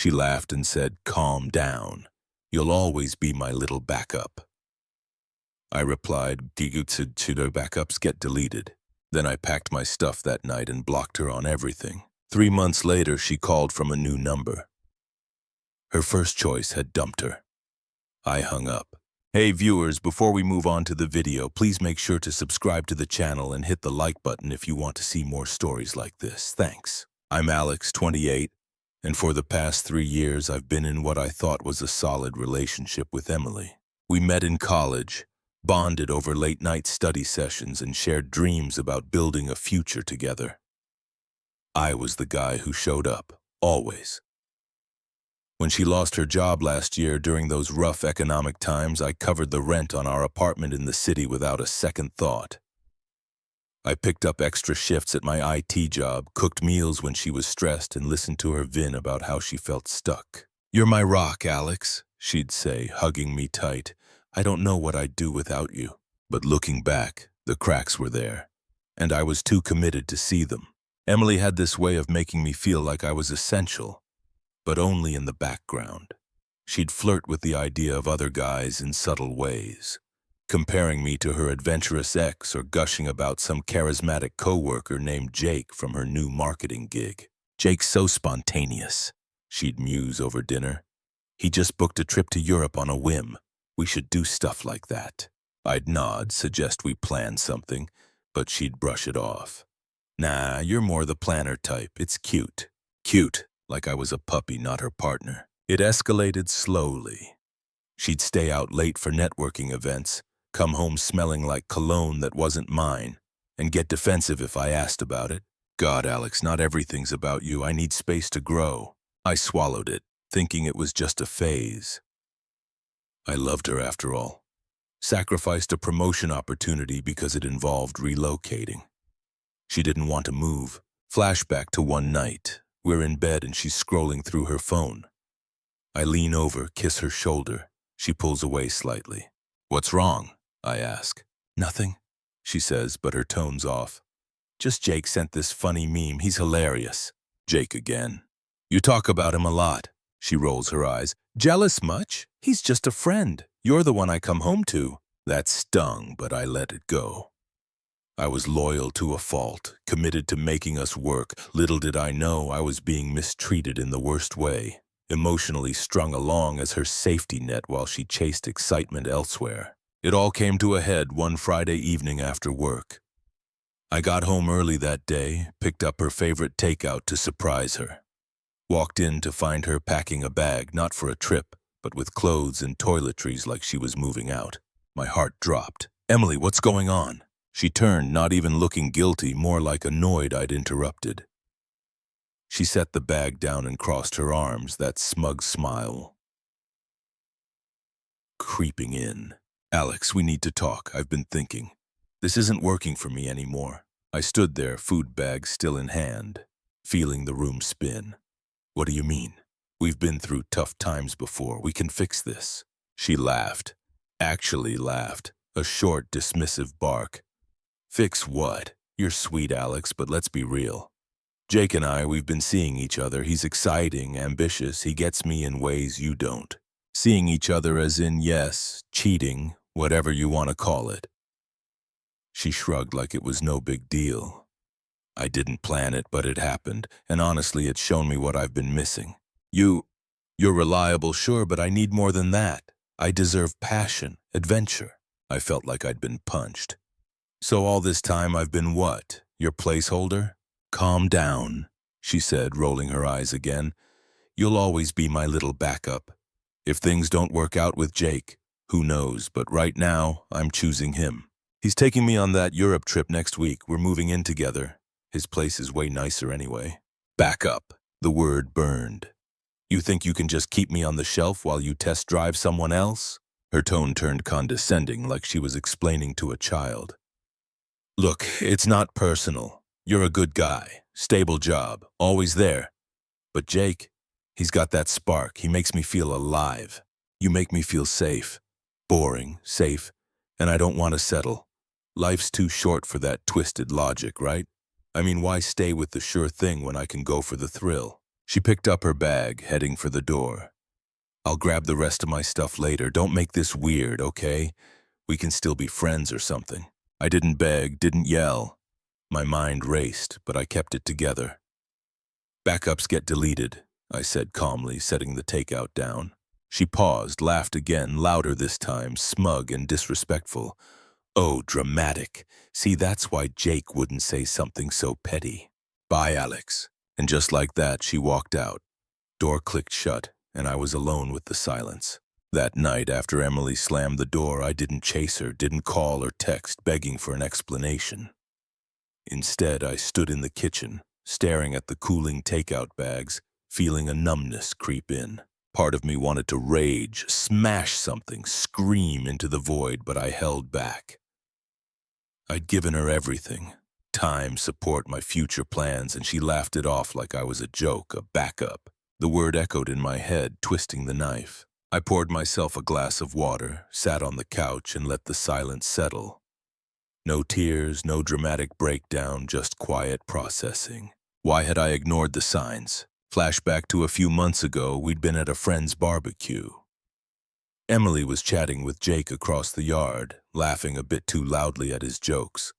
She laughed and said, "Calm down. You'll always be my little backup." I replied, "Pseudo backups get deleted." Then I packed my stuff that night and blocked her on everything. 3 months later, she called from a new number. Her first choice had dumped her. I hung up. Hey viewers, before we move on to the video, please make sure to subscribe to the channel and hit the like button if you want to see more stories like this. Thanks. I'm Alex, 28, and for the past 3 years I've been in what I thought was a solid relationship with Emily. We met in college, bonded over late-night study sessions, and shared dreams about building a future together. I was the guy who showed up, always. When she lost her job last year during those rough economic times, I covered the rent on our apartment in the city without a second thought. I picked up extra shifts at my IT job, cooked meals when she was stressed, and listened to her vin about how she felt stuck. "You're my rock, Alex," she'd say, hugging me tight. "I don't know what I'd do without you." But looking back, the cracks were there, and I was too committed to see them. Emily had this way of making me feel like I was essential, but only in the background. She'd flirt with the idea of other guys in subtle ways, comparing me to her adventurous ex or gushing about some charismatic coworker named Jake from her new marketing gig. "Jake's so spontaneous," she'd muse over dinner. "He just booked a trip to Europe on a whim. We should do stuff like that." I'd nod, suggest we plan something, but she'd brush it off. "Nah, you're more the planner type. It's cute." Cute, like I was a puppy, not her partner. It escalated slowly. She'd stay out late for networking events, come home smelling like cologne that wasn't mine, and get defensive if I asked about it. "God, Alex, not everything's about you. I need space to grow." I swallowed it, thinking it was just a phase. I loved her after all. Sacrificed a promotion opportunity because it involved relocating. She didn't want to move. Flashback to one night. We're in bed and she's scrolling through her phone. I lean over, kiss her shoulder. She pulls away slightly. "What's wrong?" I ask. "Nothing," she says, but her tone's off. "Just Jake sent this funny meme. He's hilarious." Jake again. "You talk about him a lot." She rolls her eyes. "Jealous much? He's just a friend. You're the one I come home to." That stung, but I let it go. I was loyal to a fault, committed to making us work. Little did I know I was being mistreated in the worst way, emotionally strung along as her safety net while she chased excitement elsewhere. It all came to a head one Friday evening after work. I got home early that day, picked up her favorite takeout to surprise her. Walked in to find her packing a bag, not for a trip, but with clothes and toiletries like she was moving out. My heart dropped. "Emily, what's going on?" She turned, not even looking guilty, more like annoyed I'd interrupted. She set the bag down and crossed her arms, that smug smile creeping in. "Alex, we need to talk. I've been thinking. This isn't working for me anymore." I stood there, food bag still in hand, feeling the room spin. "What do you mean?" "We've been through tough times before. We can fix this." She laughed. Actually laughed. A short, dismissive bark. "Fix what? You're sweet, Alex, but let's be real. Jake and we've been seeing each other. He's exciting, ambitious. He gets me in ways you don't. Seeing each other as in, yes, cheating, whatever you want to call it." She shrugged like it was no big deal. "I didn't plan it, but it happened, and honestly, it's shown me what I've been missing. You're reliable, sure, but I need more than that. I deserve passion, adventure." I felt like I'd been punched. "So all this time I've been what? Your placeholder?" "Calm down," she said, rolling her eyes again. "You'll always be my little backup. If things don't work out with Jake, who knows, but right now I'm choosing him. He's taking me on that Europe trip next week. We're moving in together. His place is way nicer anyway." Backup. The word burned. "You think you can just keep me on the shelf while you test drive someone else?" Her tone turned condescending, like she was explaining to a child. "Look, it's not personal. You're a good guy, stable job, always there. But Jake, he's got that spark. He makes me feel alive. You make me feel safe. Boring, safe, and I don't want to settle. Life's too short for that twisted logic, right? I mean, why stay with the sure thing when I can go for the thrill?" She picked up her bag, heading for the door. I'll grab the rest of my stuff later. Don't make this weird, okay? We can still be friends or something. I didn't beg, didn't yell. My mind raced, but I kept it together. Backups get deleted, I said calmly, setting the takeout down. She paused, laughed again, louder this time, smug and disrespectful. Oh, dramatic. See, that's why Jake wouldn't say something so petty. Bye, Alex. And just like that, she walked out. Door clicked shut, and I was alone with the silence. That night, after Emily slammed the door, I didn't chase her, didn't call or text, begging for an explanation. Instead, I stood in the kitchen, staring at the cooling takeout bags, feeling a numbness creep in. Part of me wanted to rage, smash something, scream into the void, but I held back. I'd given her everything. Time, support, my future plans, and she laughed it off like I was a joke, a backup. The word echoed in my head, twisting the knife. I poured myself a glass of water, sat on the couch, and let the silence settle. No tears, no dramatic breakdown, just quiet processing. Why had I ignored the signs? Flashback to a few months ago, we'd been at a friend's barbecue. Emily was chatting with Jake across the yard, laughing a bit too loudly at his jokes.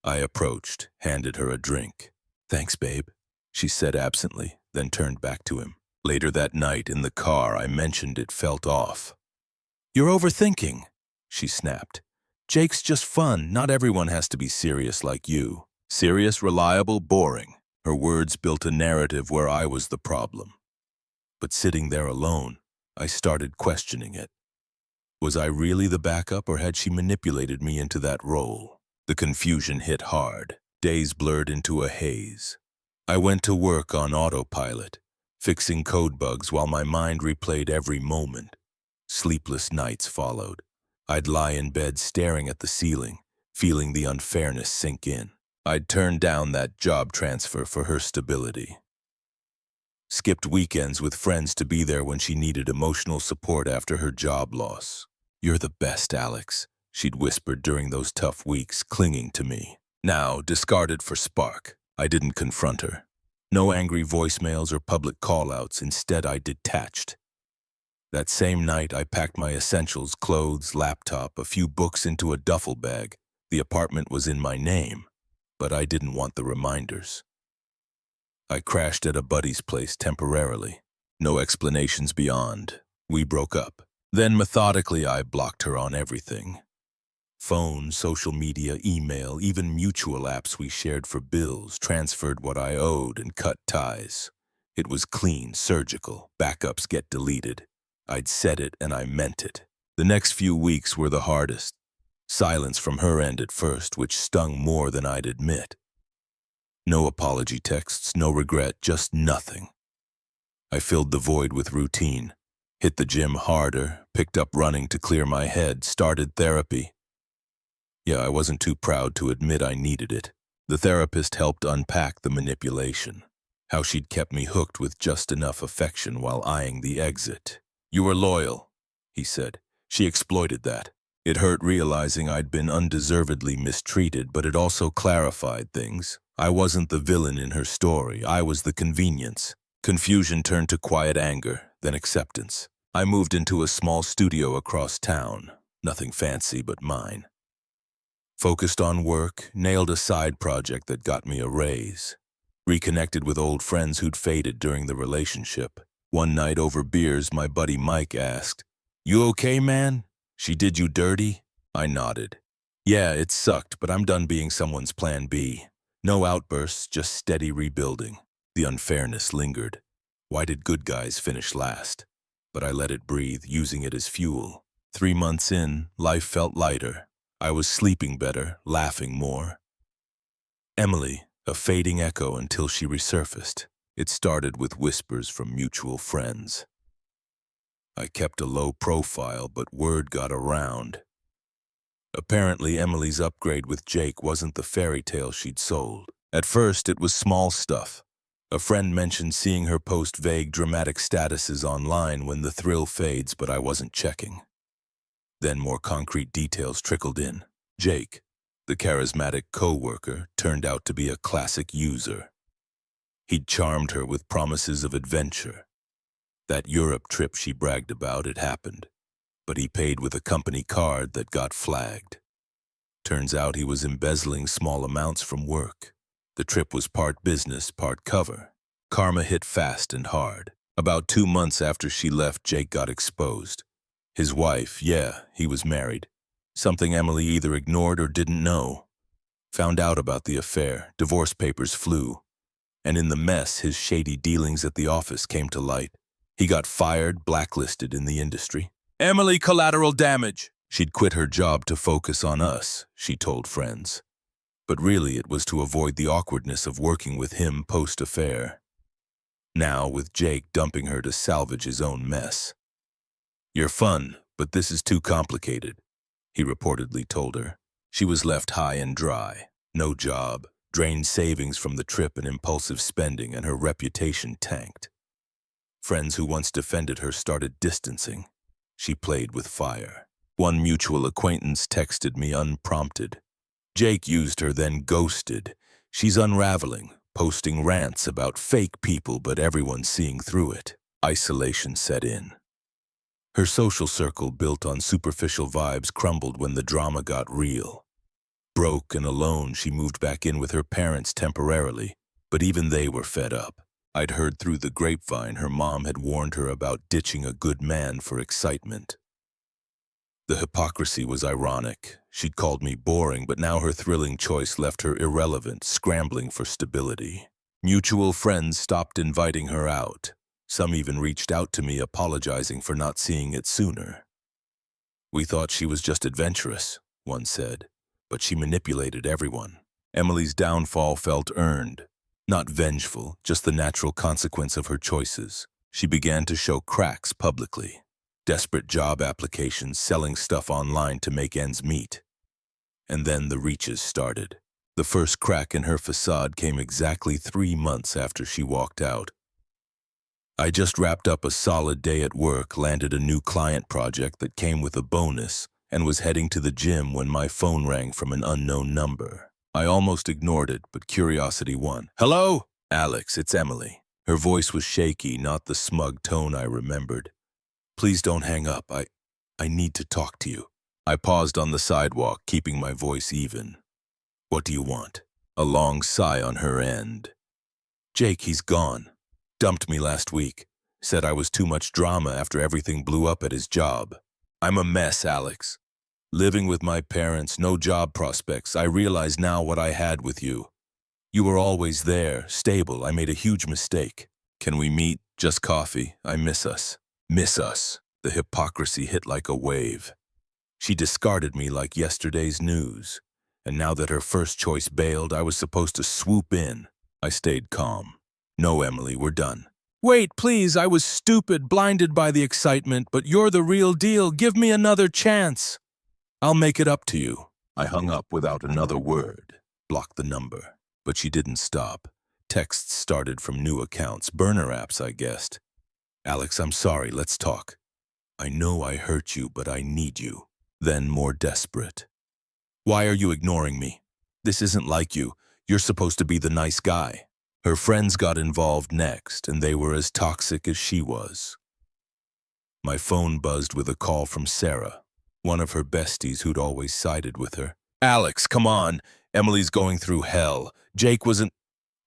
I approached, handed her a drink. "Thanks, babe," she said absently, then turned back to him. Later that night, in the car, I mentioned it felt off. "You're overthinking," she snapped. "Jake's just fun. Not everyone has to be serious like you." Serious, reliable, boring. Her words built a narrative where I was the problem. But sitting there alone, I started questioning it. Was I really the backup, or had she manipulated me into that role? The confusion hit hard. Days blurred into a haze. I went to work on autopilot, fixing code bugs while my mind replayed every moment. Sleepless nights followed. I'd lie in bed staring at the ceiling, feeling the unfairness sink in. I'd turn down that job transfer for her stability. Skipped weekends with friends to be there when she needed emotional support after her job loss. "You're the best, Alex," she'd whispered during those tough weeks, clinging to me. Now, discarded for spark, I didn't confront her. No angry voicemails or public call-outs. Instead, I detached. That same night, I packed my essentials, clothes, laptop, a few books into a duffel bag. The apartment was in my name, but I didn't want the reminders. I crashed at a buddy's place temporarily. No explanations beyond. We broke up. Then methodically, I blocked her on everything. Phone, social media, email, even mutual apps we shared for bills, transferred what I owed, and cut ties. It was clean, surgical. Backups get deleted. I'd said it and I meant it. The next few weeks were the hardest. Silence from her end at first, which stung more than I'd admit. No apology texts, no regret, just nothing. I filled the void with routine. Hit the gym harder, picked up running to clear my head, started therapy. Yeah, I wasn't too proud to admit I needed it. The therapist helped unpack the manipulation. How she'd kept me hooked with just enough affection while eyeing the exit. "You were loyal," he said. "She exploited that." It hurt realizing I'd been undeservedly mistreated, but it also clarified things. I wasn't the villain in her story. I was the convenience. Confusion turned to quiet anger, then acceptance. I moved into a small studio across town. Nothing fancy but mine. Focused on work, nailed a side project that got me a raise. Reconnected with old friends who'd faded during the relationship. One night over beers, my buddy Mike asked, "You okay, man? She did you dirty?" I nodded. "Yeah, it sucked, but I'm done being someone's plan B. No outbursts, just steady rebuilding." The unfairness lingered. Why did good guys finish last? But I let it breathe, using it as fuel. 3 months in, life felt lighter. I was sleeping better, laughing more. Emily, a fading echo until she resurfaced. It started with whispers from mutual friends. I kept a low profile, but word got around. Apparently, Emily's upgrade with Jake wasn't the fairy tale she'd sold. At first, it was small stuff. A friend mentioned seeing her post vague, dramatic statuses online when the thrill fades, but I wasn't checking. Then more concrete details trickled in. Jake, the charismatic co-worker, turned out to be a classic user. He'd charmed her with promises of adventure. That Europe trip she bragged about had happened, but he paid with a company card that got flagged. Turns out he was embezzling small amounts from work. The trip was part business, part cover. Karma hit fast and hard. About 2 months after she left, Jake got exposed. His wife, yeah, he was married. Something Emily either ignored or didn't know. Found out about the affair, divorce papers flew. And in the mess, his shady dealings at the office came to light. He got fired, blacklisted in the industry. Emily, collateral damage. She'd quit her job to focus on us, she told friends. But really it was to avoid the awkwardness of working with him post-affair. Now, with Jake dumping her to salvage his own mess. You're fun, but this is too complicated, he reportedly told her. She was left high and dry, no job, drained savings from the trip and impulsive spending, and her reputation tanked. Friends who once defended her started distancing. She played with fire. One mutual acquaintance texted me unprompted. Jake used her, then ghosted. She's unraveling, posting rants about fake people, but everyone's seeing through it. Isolation set in. Her social circle, built on superficial vibes, crumbled when the drama got real. Broke and alone, she moved back in with her parents temporarily, but even they were fed up. I'd heard through the grapevine her mom had warned her about ditching a good man for excitement. The hypocrisy was ironic. She'd called me boring, but now her thrilling choice left her irrelevant, scrambling for stability. Mutual friends stopped inviting her out. Some even reached out to me apologizing for not seeing it sooner. We thought she was just adventurous, one said, but she manipulated everyone. Emily's downfall felt earned, not vengeful, just the natural consequence of her choices. She began to show cracks publicly. Desperate job applications, selling stuff online to make ends meet. And then the reaches started. The first crack in her facade came exactly 3 months after she walked out. I just wrapped up a solid day at work, landed a new client project that came with a bonus, and was heading to the gym when my phone rang from an unknown number. I almost ignored it, but curiosity won. Hello? Alex, it's Emily. Her voice was shaky, not the smug tone I remembered. Please don't hang up. I need to talk to you. I paused on the sidewalk, keeping my voice even. What do you want? A long sigh on her end. Jake, he's gone. Dumped me last week. Said I was too much drama after everything blew up at his job. I'm a mess, Alex. Living with my parents, no job prospects. I realize now what I had with you. You were always there, stable. I made a huge mistake. Can we meet? Just coffee. I miss us. Miss us. The hypocrisy hit like a wave. She discarded me like yesterday's news. And now that her first choice bailed, I was supposed to swoop in. I stayed calm. No, Emily, we're done. Wait, please, I was stupid, blinded by the excitement, but you're the real deal. Give me another chance. I'll make it up to you. I hung up without another word. Blocked the number. But she didn't stop. Texts started from new accounts, burner apps, I guessed. Alex, I'm sorry, let's talk. I know I hurt you, but I need you. Then more desperate. Why are you ignoring me? This isn't like you. You're supposed to be the nice guy. Her friends got involved next, and they were as toxic as she was. My phone buzzed with a call from Sarah, one of her besties who'd always sided with her. Alex, come on. Emily's going through hell. Jake wasn't...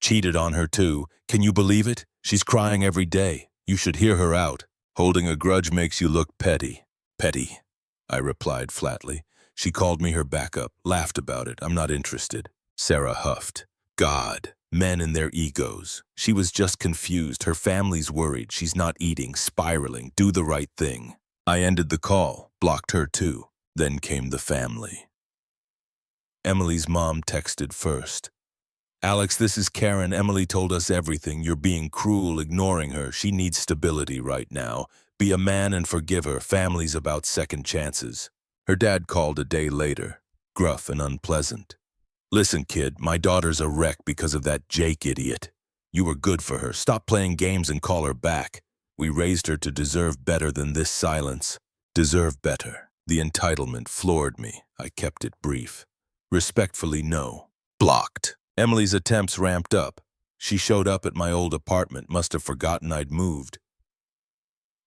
cheated on her too. Can you believe it? She's crying every day. You should hear her out. Holding a grudge makes you look petty. Petty, I replied flatly. She called me her backup, laughed about it. I'm not interested. Sarah huffed. God, men and their egos. She was just confused. Her family's worried. She's not eating, spiraling. Do the right thing. I ended the call, blocked her too. Then came the family. Emily's mom texted first. Alex, this is Karen. Emily told us everything. You're being cruel, ignoring her. She needs stability right now. Be a man and forgive her. Family's about second chances. Her dad called a day later, gruff and unpleasant. Listen, kid, my daughter's a wreck because of that Jake idiot. You were good for her. Stop playing games and call her back. We raised her to deserve better than this silence. Deserve better. The entitlement floored me. I kept it brief. Respectfully, no. Blocked. Emily's attempts ramped up. She showed up at my old apartment, must have forgotten I'd moved.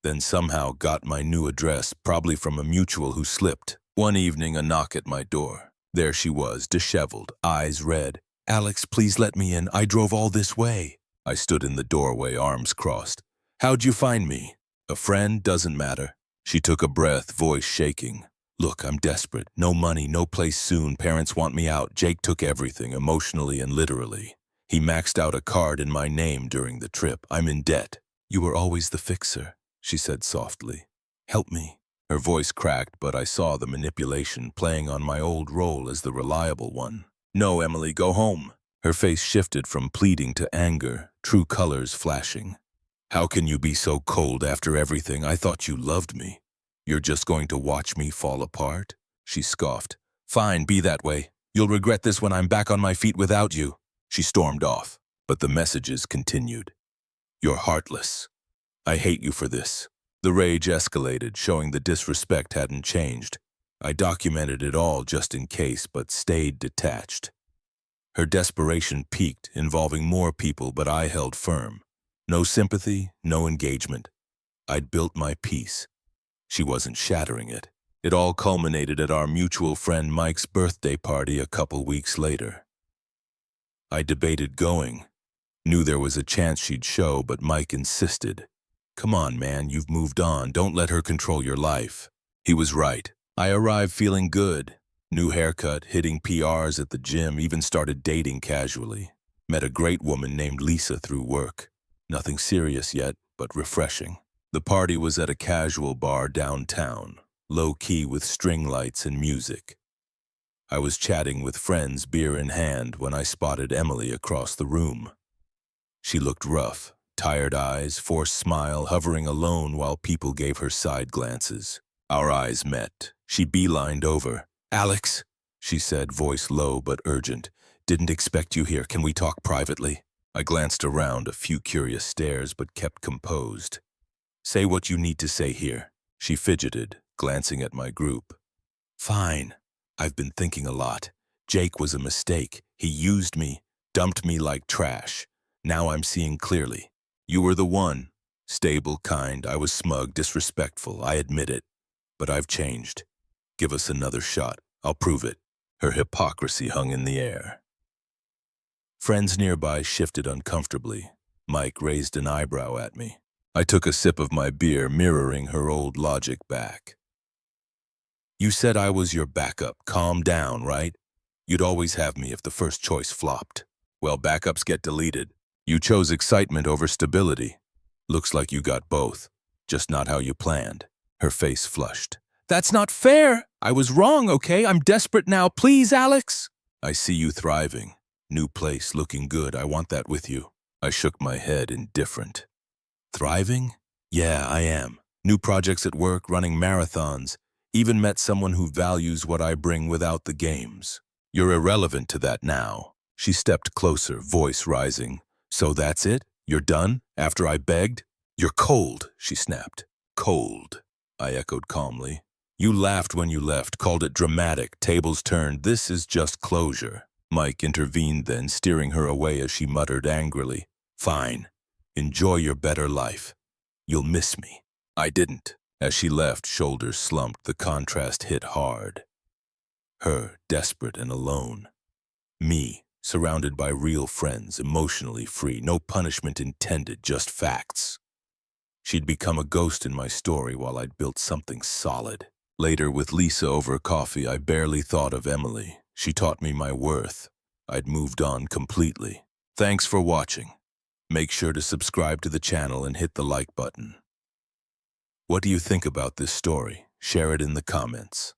Then somehow got my new address, probably from a mutual who slipped. One evening, a knock at my door. There she was, disheveled, eyes red. "Alex, please let me in. I drove all this way." I stood in the doorway, arms crossed. "How'd you find me?" "A friend, doesn't matter." She took a breath, voice shaking. "Look, I'm desperate. No money, no place soon. Parents want me out. Jake took everything, emotionally and literally. He maxed out a card in my name during the trip. I'm in debt." "You were always the fixer," she said softly. "Help me." Her voice cracked, but I saw the manipulation playing on my old role as the reliable one. "No, Emily, go home." Her face shifted from pleading to anger, true colors flashing. "How can you be so cold after everything? I thought you loved me. You're just going to watch me fall apart?" She scoffed. "Fine, be that way. You'll regret this when I'm back on my feet without you." She stormed off, but the messages continued. "You're heartless. I hate you for this." The rage escalated, showing the disrespect hadn't changed. I documented it all just in case, but stayed detached. Her desperation peaked, involving more people, but I held firm. No sympathy, no engagement. I'd built my peace. She wasn't shattering it. It all culminated at our mutual friend Mike's birthday party a couple weeks later. I debated going. Knew there was a chance she'd show, but Mike insisted. "Come on, man, you've moved on. Don't let her control your life." He was right. I arrived feeling good. New haircut, hitting PRs at the gym, even started dating casually. Met a great woman named Lisa through work. Nothing serious yet, but refreshing. The party was at a casual bar downtown, low-key with string lights and music. I was chatting with friends, beer in hand, when I spotted Emily across the room. She looked rough, tired eyes, forced smile, hovering alone while people gave her side glances. Our eyes met. She beelined over. "Alex," she said, voice low but urgent. "Didn't expect you here. Can we talk privately?" I glanced around, a few curious stares, but kept composed. "Say what you need to say here." She fidgeted, glancing at my group. "Fine. I've been thinking a lot. Jake was a mistake. He used me, dumped me like trash. Now I'm seeing clearly. You were the one. Stable, kind. I was smug, disrespectful. I admit it. But I've changed. Give us another shot. I'll prove it." Her hypocrisy hung in the air. Friends nearby shifted uncomfortably. Mike raised an eyebrow at me. I took a sip of my beer, mirroring her old logic back. "You said I was your backup. Calm down, right? You'd always have me if the first choice flopped. Well, backups get deleted. You chose excitement over stability. Looks like you got both, just not how you planned." Her face flushed. "That's not fair. I was wrong, okay? I'm desperate now. Please, Alex." "I see you thriving. New place, looking good. I want that with you." I shook my head, indifferent. "Thriving? Yeah, I am. New projects at work, running marathons. Even met someone who values what I bring without the games. You're irrelevant to that now." She stepped closer, voice rising. "So that's it? You're done? After I begged?" "You're cold," she snapped. "Cold," I echoed calmly. "You laughed when you left, called it dramatic, tables turned. This is just closure." Mike intervened then, steering her away as she muttered angrily. "Fine. Enjoy your better life. You'll miss me." I didn't. As she left, shoulders slumped, the contrast hit hard. Her, desperate and alone. Me, surrounded by real friends, emotionally free, no punishment intended, just facts. She'd become a ghost in my story while I'd built something solid. Later, with Lisa over coffee, I barely thought of Emily. She taught me my worth. I'd moved on completely. Thanks for watching. Make sure to subscribe to the channel and hit the like button. What do you think about this story? Share it in the comments.